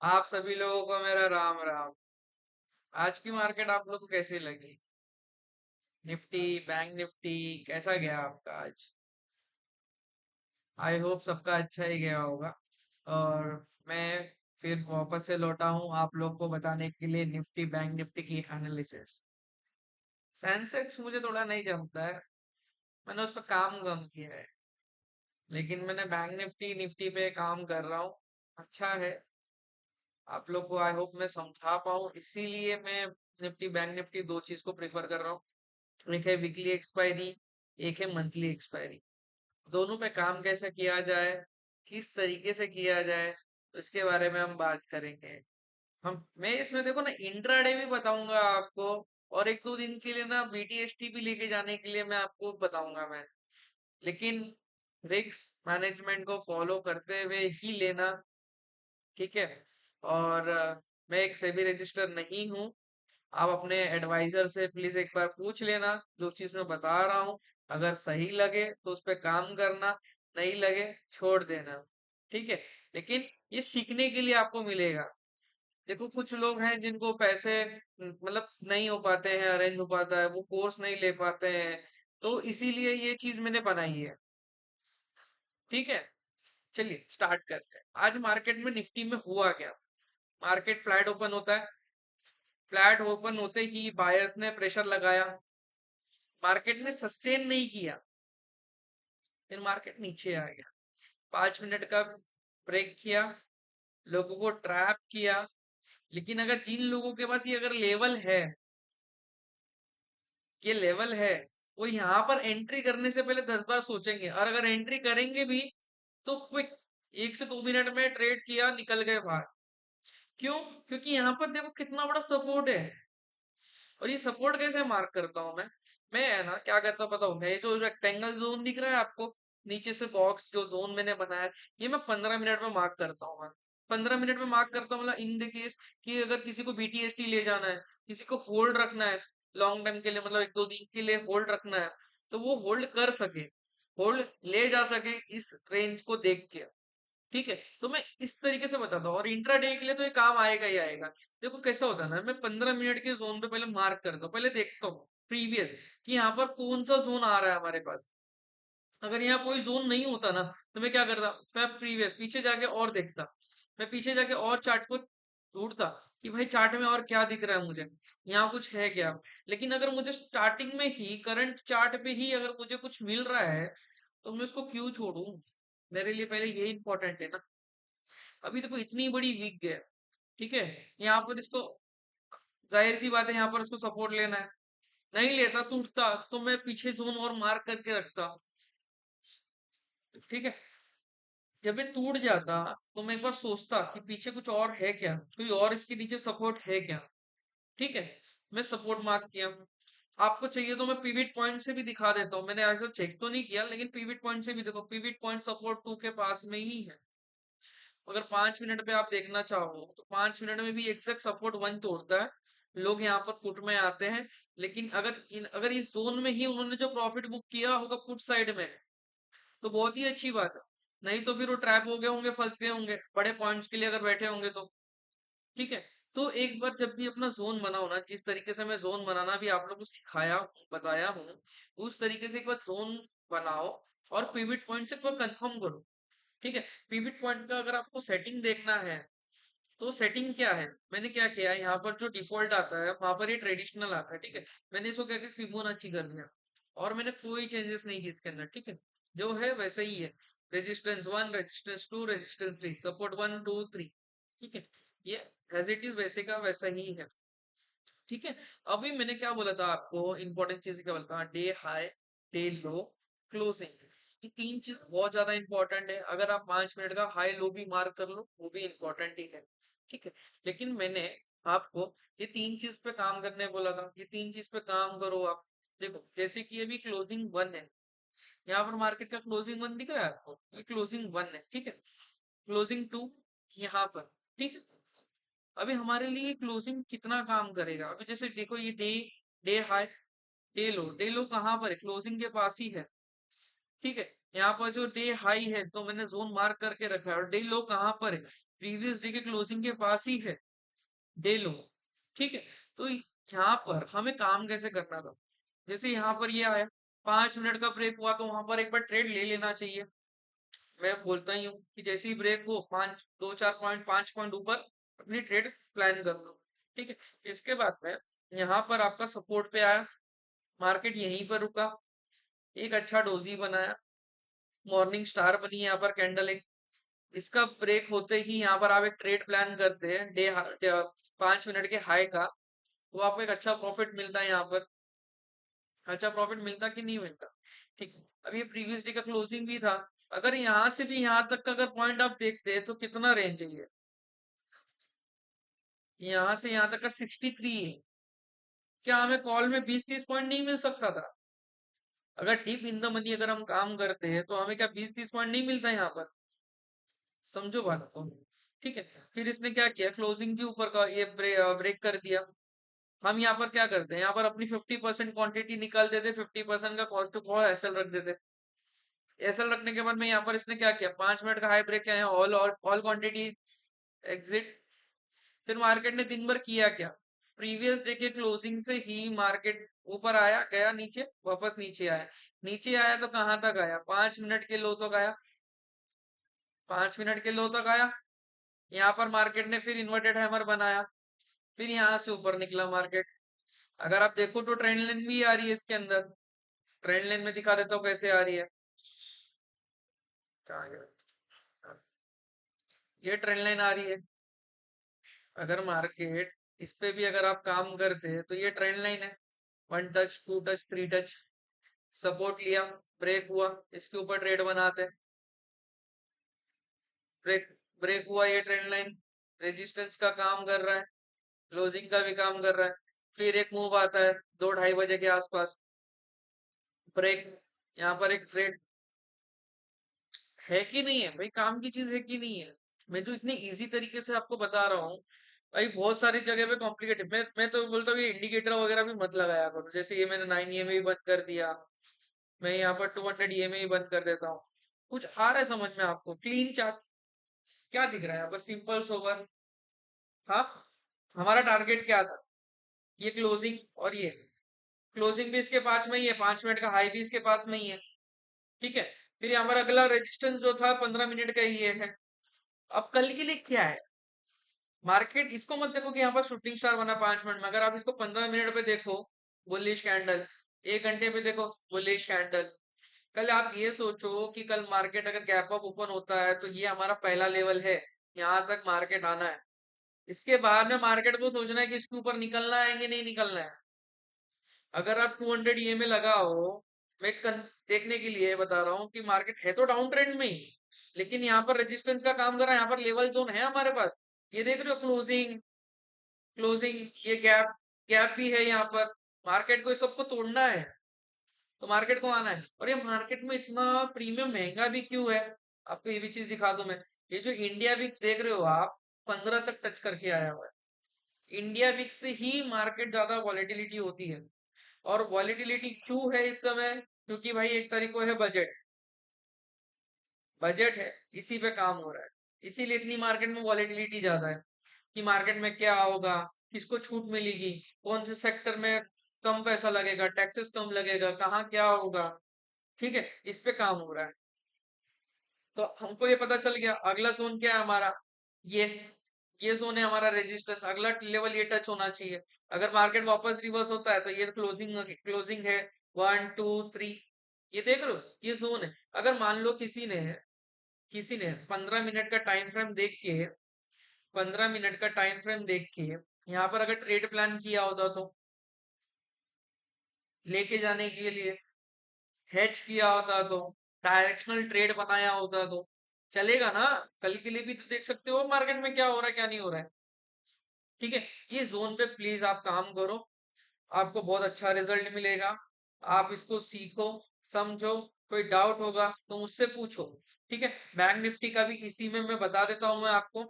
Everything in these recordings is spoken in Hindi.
आप सभी लोगों को मेरा राम राम। आज की मार्केट आप लोग को कैसी लगी? निफ्टी, बैंक निफ्टी कैसा गया आपका आज? आई होप सबका अच्छा ही गया होगा। और मैं फिर वापस से लौटा हूँ आप लोग को बताने के लिए निफ्टी बैंक निफ्टी की एनालिसिस। सेंसेक्स मुझे थोड़ा नहीं जमता है, मैंने उस पर काम कम किया है। लेकिन मैंने बैंक निफ्टी निफ्टी पे काम कर रहा हूँ, अच्छा है। आप लोग को आई होप मैं समझा पाऊँ, इसीलिए मैं निफ्टी बैंक निफ्टी दो चीज को प्रेफर कर रहा हूँ। एक है वीकली एक्सपायरी, एक है मंथली एक्सपायरी। दोनों पे काम कैसे किया जाए, किस तरीके से किया जाए, इसके बारे में हम बात करेंगे। हम मैं इसमें देखो ना इंट्राडे भी बताऊंगा आपको, और एक दो दिन के लिए ना बीटीएसटी भी लेके जाने के लिए मैं आपको बताऊंगा मैं। लेकिन रिस्क मैनेजमेंट को फॉलो करते हुए ही लेना, ठीक है। और मैं एक सेबी रजिस्टर नहीं हूँ। आप अपने एडवाइजर से प्लीज एक बार पूछ लेना जो चीज मैं बता रहा हूँ। अगर सही लगे तो उस पर काम करना, नहीं लगे छोड़ देना, ठीक है। लेकिन ये सीखने के लिए आपको मिलेगा। देखो कुछ लोग हैं जिनको पैसे मतलब नहीं हो पाते हैं, अरेंज हो पाता है, वो कोर्स नहीं ले पाते हैं, तो इसीलिए ये चीज मैंने बनाई है, ठीक है। चलिए स्टार्ट करते हैं। आज मार्केट में निफ्टी में हुआ क्या। मार्केट फ्लैट ओपन होता है, फ्लैट ओपन होते ही बायर्स ने प्रेशर लगाया, मार्केट ने सस्टेन नहीं किया, फिर मार्केट नीचे आ गया। 5 मिनट का ब्रेक किया, लोगों को ट्रैप किया। लेकिन अगर जिन लोगों के पास ये अगर लेवल है, ये लेवल है, वो यहाँ पर एंट्री करने से पहले 10 बार सोचेंगे, और अगर एंट्री करेंगे भी तो क्विक 1 से 2 मिनट में ट्रेड किया निकल गए बाहर। क्यों? क्योंकि यहाँ पर देखो कितना बड़ा सपोर्ट है। और ये सपोर्ट कैसे मार्क करता हूँ मैं है ना क्या करता हूँ पता हूँ, ये जो रेक्टेंगल जोन दिख रहा है आपको, नीचे से बॉक्स जो जोन मैंने बनाया है, ये मैं 15 मिनट में मार्क करता हूँ मैं। 15 मिनट में मार्क करता हूँ, मतलब इन द केस कि अगर किसी को बीटीएसटी ले जाना है, किसी को होल्ड रखना है लॉन्ग टाइम के लिए, मतलब एक दो दिन के लिए होल्ड रखना है, तो वो होल्ड कर सके, होल्ड ले जा सके इस रेंज को देख के, ठीक है। तो मैं इस तरीके से बताता हूँ, और इंट्राडे के लिए तो ये काम आएगा ही आएगा। देखो कैसा होता है ना, मैं 15 मिनट के जोन पे पहले मार्क करता हूँ, पहले देखता हूँ प्रीवियस कि यहाँ पर कौन सा जोन आ रहा है हमारे पास। अगर यहाँ कोई जोन नहीं होता ना, तो मैं क्या करता, मैं प्रीवियस पीछे जाके और देखता, मैं पीछे जाके और चार्ट को ढूंढता कि भाई चार्ट में और क्या दिख रहा है मुझे, यहाँ कुछ है क्या। लेकिन अगर मुझे स्टार्टिंग में ही करंट चार्ट पे ही अगर मुझे कुछ मिल रहा है, तो मैं उसको क्यों छोड़ू। मेरे लिए पहले यही इंपॉर्टेंट है ना। अभी देखो इतनी बड़ी वीक है, ठीक है। यहाँ पर इसको जाहिर सी बात है, यहाँ पर इसको सपोर्ट लेना है, नहीं लेता टूटता, तो मैं पीछे जोन और मार्क करके रखता, ठीक है। जब ये टूट जाता, तो मैं एक बार सोचता कि पीछे कुछ और है क्या, कोई और इसके नीचे सपोर्ट है क्या, ठीक है। मैं सपोर्ट मार्क किया। आपको चाहिए तो मैं पिविट पॉइंट से भी दिखा देता हूँ, मैंने ऐसा चेक तो नहीं किया, लेकिन पिविट पॉइंट से भी देखो, पिविट पॉइंट सपोर्ट 2 के पास में ही है। अगर 5 मिनट पे आप देखना चाहो तो 5 मिनट में भी एग्जैक्ट सपोर्ट 1 तोड़ता है। लोग यहाँ पर पुट में आते हैं, लेकिन अगर इस जोन में ही उन्होंने जो प्रॉफिट बुक किया होगा पुट साइड में, तो बहुत ही अच्छी बात है। नहीं तो फिर वो ट्रैप हो गए होंगे, फंस गए होंगे बड़े पॉइंट्स के लिए अगर बैठे होंगे तो, ठीक है। तो एक बार जब भी अपना जोन बनाओ ना, जिस तरीके से मैं जोन बनाना भी आप लोगों को सिखाया बताया हूँ, उस तरीके से एक बार जोन बनाओ, और पिविट पॉइंट से एक बार कंफर्म करो, ठीक है। पिविट पॉइंट का अगर आपको सेटिंग देखना है, तो सेटिंग क्या है, मैंने क्या किया है, यहाँ पर जो डिफॉल्ट आता है वहां पर ये ट्रेडिशनल आता है, ठीक है। मैंने इसको क्या किया, फिबोनाची कर दिया, और मैंने कोई चेंजेस नहीं की इसके अंदर, ठीक है। जो है वैसे ही है, रेजिस्टेंस 1, रेजिस्टेंस 2, रेजिस्टेंस 3, सपोर्ट 1 2 3, ठीक है। ये एज इट इज वैसे का वैसा ही है, ठीक है। अभी मैंने क्या बोला था आपको, इंपॉर्टेंट चीज क्या बोला था, डे हाई, डे लो, क्लोजिंग। ये तीन चीज बहुत ज्यादा इंपॉर्टेंट है। अगर आप 5 मिनट का हाई लो भी मार्क कर लो वो भी इंपॉर्टेंट ही है, ठीक है। लेकिन मैंने आपको ये तीन चीज पे काम करने बोला था, ये तीन चीज पे काम करो आप। देखो जैसे कि अभी क्लोजिंग 1 है, यहाँ पर मार्केट का क्लोजिंग 1 दिख रहा है आपको, ये क्लोजिंग 1 है, ठीक है। क्लोजिंग 2 यहाँ पर, ठीक है। अभी हमारे लिए क्लोजिंग कितना काम करेगा, अभी जैसे देखो ये डे, डे हाई, डे लो, डे लो कहाँ पर है, क्लोजिंग के पास ही है, ठीक है। यहाँ पर जो डे हाई है तो मैंने जोन मार्क करके रखा है, और डे लो कहाँ पर है? प्रीवियस डे के क्लोजिंग के पास ही है डे लो। ठीक है, तो यहाँ पर हमें काम कैसे करना था? जैसे यहाँ पर ये आया, 5 मिनट का ब्रेक हुआ, तो वहां पर एक बार ट्रेड ले लेना चाहिए। मैं बोलता ही हूँ कि जैसे ही ब्रेक हो, 5 2 4 पॉइंट 5 पॉइंट ऊपर अपनी ट्रेड प्लान कर लो। ठीक है, इसके बाद में यहाँ पर आपका सपोर्ट पे आया, मार्केट यहीं पर रुका, एक अच्छा डोजी बनाया, मॉर्निंग स्टार बनी यहाँ पर कैंडल एक। इसका ब्रेक होते ही यहाँ पर आप एक ट्रेड प्लान करते हैं डे 5 मिनट के हाई का, तो आपको एक अच्छा प्रॉफिट मिलता है यहाँ पर। अच्छा प्रॉफिट मिलता कि नहीं मिलता? ठीक है, अब ये प्रीवियस डे का क्लोजिंग भी था। अगर यहाँ से भी यहाँ तक का अगर पॉइंट आप देखते हैं तो कितना रेंज है ये? यहाँ से यहाँ तक का 63 है। क्या हमें कॉल में 20-30 पॉइंट नहीं मिल सकता था? अगर डीप इन द मनी अगर हम काम करते हैं तो हमें क्या 20-30 पॉइंट नहीं मिलता यहाँ पर? समझो बात को। ठीक है, फिर इसने क्या किया, क्लोजिंग के ऊपर का ये ब्रेक कर दिया। हम यहाँ पर क्या करते हैं, यहाँ पर अपनी 50% क्वांटिटी निकाल देते, 50% का कॉस्ट टू कॉल एसएल रख देते। एसएल रखने के बाद में यहाँ पर इसने क्या किया, 5 मिनट का हाई ब्रेक किया है, ऑल क्वांटिटी एग्जिट। फिर मार्केट ने दिन भर किया क्या? प्रीवियस डे के क्लोजिंग से ही मार्केट ऊपर आया, गया नीचे, वापस नीचे आया। नीचे आया तो कहां तक आया? 5 मिनट के लो तक आया। 5 मिनट के लो तक आया। यहाँ पर मार्केट ने फिर इन्वर्टेड हैमर बनाया, फिर यहाँ से ऊपर निकला मार्केट। अगर आप देखो तो ट्रेंड लाइन भी आ रही है इसके अंदर। ट्रेंड लाइन में दिखा देता हूँ कैसे आ रही है। कहाँ गया? ये ट्रेंड लाइन आ रही है। अगर मार्केट इस पे भी अगर आप काम करते हैं तो ये ट्रेंड लाइन है। 1 टच 2 टच 3 टच, सपोर्ट लिया, ब्रेक हुआ, इसके ऊपर ट्रेड बनाते हैं। ब्रेक ब्रेक हुआ, ये ट्रेंड लाइन रेजिस्टेंस का काम कर रहा है, क्लोजिंग का भी काम कर रहा है। फिर एक मूव आता है 2 2:30 बजे के आसपास, ब्रेक, यहाँ पर एक ट्रेड। है कि नहीं है भाई? काम की चीज है कि नहीं है? मैं जो इतनी इजी तरीके से आपको बता रहा हूँ, भाई बहुत सारी जगह पे कॉम्प्लिकेटेड। मैं तो बोलता हूँ ये इंडिकेटर वगैरह भी मत लगाया करो। जैसे ये मैंने 9 EMA भी बंद कर दिया, मैं यहाँ पर 200 EMA ही बंद कर देता हूँ। कुछ आ रहा है समझ में आपको? क्लीन चार्ट क्या दिख रहा है यहाँ पर? सिंपल सोवर। हाँ, हमारा टारगेट क्या था? ये क्लोजिंग, और ये क्लोजिंग भी इसके पास में ही है, 5 मिनट का हाई भी इसके पास में ही है। ठीक है, फिर यहाँ पर अगला रेजिस्टेंस जो था 15 मिनट का ही ये है। अब कल के लिए क्या है मार्केट? इसको मत देखो कि यहाँ पर शूटिंग स्टार बना 5 मिनट में। अगर आप इसको 15 मिनट पे देखो, बुलिश कैंडल, 1 घंटे पे देखो, बुलिश कैंडल। कल आप ये सोचो कि कल मार्केट अगर गैप अप ओपन होता है तो ये हमारा पहला लेवल है, यहाँ तक मार्केट आना है। इसके बाद में मार्केट को सोचना है कि इसके ऊपर निकलना है कि नहीं निकलना है। अगर आप 200 EMA लगाओ, मैं देखने के लिए बता रहा हूँ कि मार्केट है तो डाउन ट्रेंड में ही, लेकिन यहाँ पर रेजिस्टेंस का काम कर रहा है, यहाँ पर लेवल जोन है हमारे पास। ये देख रहे हो, क्लोजिंग, क्लोजिंग, ये गैप, गैप भी है यहाँ पर। मार्केट को इस सबको तोड़ना है, तो मार्केट को आना है। और ये मार्केट में इतना प्रीमियम महंगा भी क्यों है? आपको ये भी चीज दिखा दूं मैं। ये जो इंडिया विक्स देख रहे हो आप, 15 तक टच करके आया हुआ है। इंडिया विक्स से ही मार्केट ज्यादा वॉलेटिलिटी होती है। और वॉलेटिलिटी क्यों है इस समय? क्योंकि भाई एक तरीको है बजट। बजट है, इसी पे काम हो रहा है। इसीलिए इतनी मार्केट में वॉलेटिलिटी ज्यादा है कि मार्केट में क्या होगा, किसको छूट मिलेगी, कौन से सेक्टर में कम पैसा लगेगा, टैक्सेस कम लगेगा, कहाँ क्या होगा। ठीक है, इस पे काम हो रहा है। तो हमको ये पता चल गया अगला जोन क्या है हमारा। ये ये जोन है हमारा रेजिस्टेंस। अगला लेवल ये टच होना चाहिए। अगर मार्केट वापस रिवर्स होता है तो ये क्लोजिंग, क्लोजिंग है 1 2 3। ये देख रहे हो, ये जोन है। अगर मान लो किसी ने 15 मिनट का टाइम फ्रेम देख के, 15 मिनट का टाइम फ्रेम देख के यहाँ पर अगर ट्रेड प्लान किया होता तो लेके जाने के लिए, हेज किया होता तो, डायरेक्शनल ट्रेड बनाया होता तो चलेगा ना? कल के लिए भी तो देख सकते हो मार्केट में क्या हो रहा है क्या नहीं हो रहा है। ठीक है, ये जोन पे प्लीज आप काम करो, आपको बहुत अच्छा रिजल्ट मिलेगा। आप इसको सीखो, समझो। कोई डाउट होगा तो मुझसे पूछो। ठीक है, बैंक निफ्टी का भी इसी में मैं बता देता हूं मैं आपको।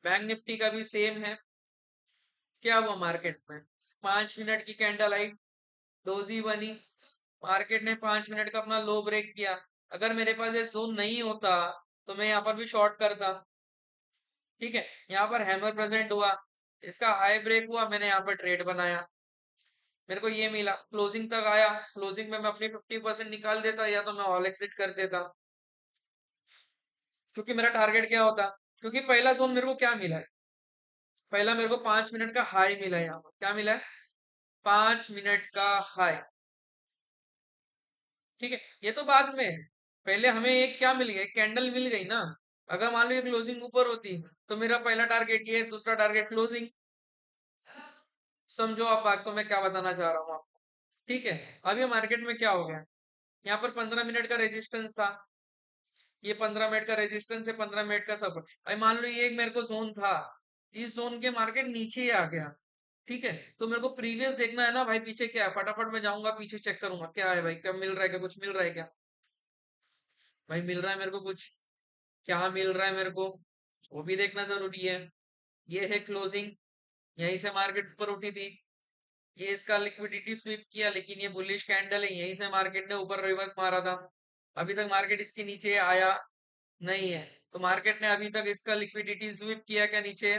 बैंक निफ्टी का भी सेम है। क्या हुआ मार्केट में? 5 मिनट की कैंडल आई, डोजी बनी, मार्केट ने 5 मिनट का अपना लो ब्रेक किया। अगर मेरे पास ये जोन नहीं होता तो मैं यहाँ पर भी शॉर्ट करता। ठीक है, यहाँ पर हैमर प्रेजेंट हुआ, इसका हाई ब्रेक हुआ, मैंने यहाँ पर ट्रेड बनाया, मेरे को ये मिला, क्लोजिंग तक आया, क्लोजिंग में मैं अपनी 50% निकाल देता या तो मैं ऑल एग्जिट कर देता। क्योंकि मेरा टारगेट क्या होता, क्योंकि पहला जोन मेरे को क्या मिला है, पहला मेरे को 5 मिनट का हाई मिला है, यहाँ पर क्या मिला है, 5 मिनट का हाई। ठीक है, ये तो बाद में है। पहले हमें एक क्या मिल गया, एक कैंडल मिल गई ना। अगर मान लो ये क्लोजिंग ऊपर होती तो मेरा पहला टारगेट ये, दूसरा टारगेट क्लोजिंग। समझो आप बात को मैं क्या बताना चाह रहा हूँ आपको। ठीक है, अब ये मार्केट में क्या हो गया, यहाँ पर 15 मिनट का रेजिस्टेंस था, ये 15 मिनट का रेजिस्टेंस है, 15 मिनट का सपोर्ट। अभी मान लो ये एक मेरे को जोन था, इस जोन के मार्केट नीचे ही आ गया। ठीक है, तो मेरे को प्रीवियस देखना है ना भाई, पीछे क्या है, फटाफट मैं जाऊंगा पीछे चेक करूंगा क्या है भाई, क्या मिल रहा है, क्या कुछ मिल रहा है क्या, भाई मिल रहा है मेरे को कुछ, क्या मिल रहा है मेरे को, वो भी देखना जरूरी है। ये है क्लोजिंग, यहीं से मार्केट ऊपर उठी थी, ये इसका लिक्विडिटी स्वीप किया, लेकिन ये बुलिश कैंडल है, यहीं से मार्केट ने ऊपर रिवर्स मारा था। अभी तक मार्केट इसके नीचे आया नहीं है, तो मार्केट ने अभी तक इसका लिक्विडिटी स्वीप किया क्या नीचे,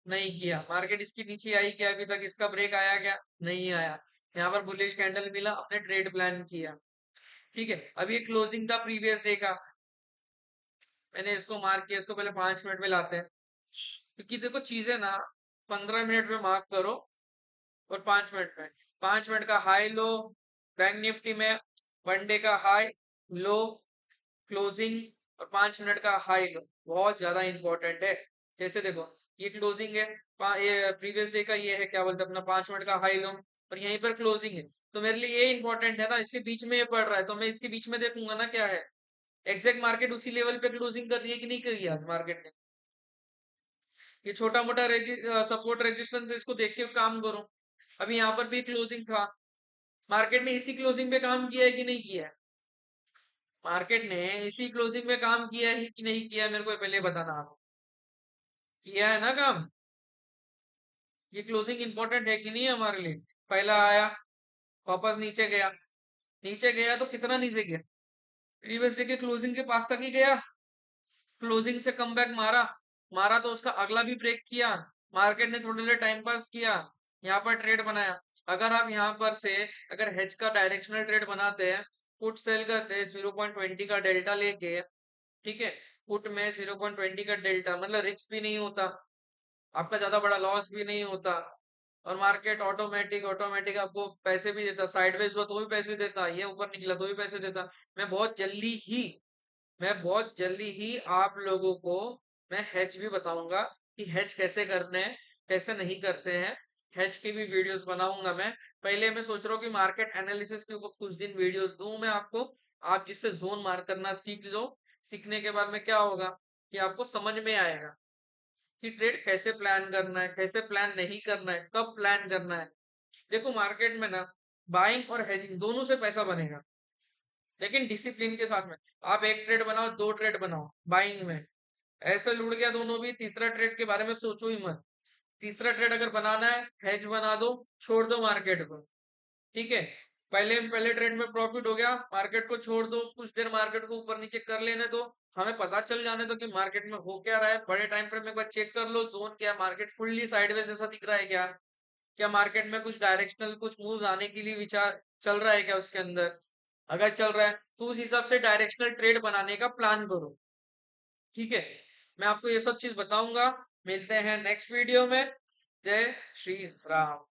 नहीं किया। मार्केट इसके नीचे आई क्या अभी तक, इसका ब्रेक आया क्या, नहीं आया। यहाँ पर बुलिश कैंडल मिला, अपने ट्रेड प्लान किया। ठीक है, अब ये क्लोजिंग था प्रीवियस डे का, मैंने इसको मार्क किया, इसको पहले 5 मिनट में लाते हैं, क्योंकि देखो चीजें ना 15 मिनट में मार्क करो और 5 मिनट में, 5 मिनट का हाई लो बैंक निफ्टी में, वन डे का हाई लो क्लोजिंग, और 5 मिनट का हाई लो बहुत ज्यादा इंपॉर्टेंट है। जैसे देखो ये क्लोजिंग है, ये प्रीवियस डे का ये है क्या बोलते हैं अपना 5 मिनट का हाई लो, और यहीं पर क्लोजिंग है, तो मेरे लिए ये इंपॉर्टेंट है ना, इसके बीच में ये पड़ रहा है तो मैं इसके बीच में देखूंगा ना क्या है, एग्जैक्ट मार्केट उसी लेवल पे क्लोजिंग कर रही है कि नहीं कर रही है आज मार्केट ने। ये छोटा मोटा सपोर्ट रेजिस्टेंस है, इसको देख के काम करो। अभी यहाँ पर भी क्लोजिंग था, मार्केट ने इसी क्लोजिंग पे काम किया है कि नहीं किया है, मार्केट ने इसी क्लोजिंग पे काम किया है कि नहीं किया है, मेरे को पहले बताना आप, किया है ना काम। ये क्लोजिंग इंपॉर्टेंट है कि नहीं है हमारे लिए। पहला आया, वापस नीचे गया, नीचे गया तो कितना नीचे गया, प्रीवियस डे के क्लोजिंग के पास तक ही गया, क्लोजिंग से कम बैक मारा, मारा तो उसका अगला भी ब्रेक किया, मार्केट ने थोड़ी देर टाइम पास किया, यहाँ पर ट्रेड बनाया। अगर आप यहाँ पर से अगर हेज का डायरेक्शनल ट्रेड बनाते हैं, पुट सेल करते हैं 0.20 का डेल्टा लेके, ठीक है, पुट में 0.20 का डेल्टा मतलब रिस्क भी नहीं होता, आपका ज्यादा बड़ा लॉस भी नहीं होता, और मार्केट ऑटोमेटिक ऑटोमेटिक आपको पैसे भी देता, साइडवेज हुआ तो भी पैसे देता, ये ऊपर निकला तो भी पैसे देता। मैं बहुत जल्दी ही मैं बहुत जल्दी ही आप लोगों को मैं हेज भी बताऊंगा कि हेज कैसे करने हैं, कैसे नहीं करते हैं, हेज की भी वीडियोस बनाऊंगा मैं। पहले मैं सोच रहा हूँ कि मार्केट एनालिसिस के ऊपर कुछ दिन वीडियोस दूं मैं आपको, आप जिससे जोन मार्क करना सीख लो। सीखने के बाद में क्या होगा कि आपको समझ में आएगा कि ट्रेड कैसे प्लान करना है, कैसे प्लान नहीं करना है, कब प्लान करना है। देखो मार्केट में ना बाइंग और हेजिंग दोनों से पैसा बनेगा, लेकिन डिसिप्लिन के साथ में। आप एक ट्रेड बनाओ, दो ट्रेड बनाओ बाइंग में, ऐसे लुढ़ गया दोनों भी, तीसरा ट्रेड के बारे में सोचो ही मत। तीसरा ट्रेड अगर बनाना है, हेज बना दो, छोड़ दो मार्केट को। ठीक है, पहले पहले ट्रेड में प्रॉफिट हो गया, मार्केट को छोड़ दो, कुछ देर मार्केट को ऊपर नीचे कर लेने दो, हमें पता चल जाने दो कि मार्केट में हो क्या रहा है। बड़े टाइम फ्रेम में एक बार चेक कर लो जोन क्या, मार्केट फुल्ली साइडवेज जैसा दिख रहा है क्या, क्या मार्केट में कुछ डायरेक्शनल कुछ मूव आने के लिए विचार चल रहा है क्या उसके अंदर। अगर चल रहा है तो उस हिसाब से डायरेक्शनल ट्रेड बनाने का प्लान करो। ठीक है, मैं आपको ये सब चीज बताऊंगा। मिलते हैं नेक्स्ट वीडियो में। जय श्री राम।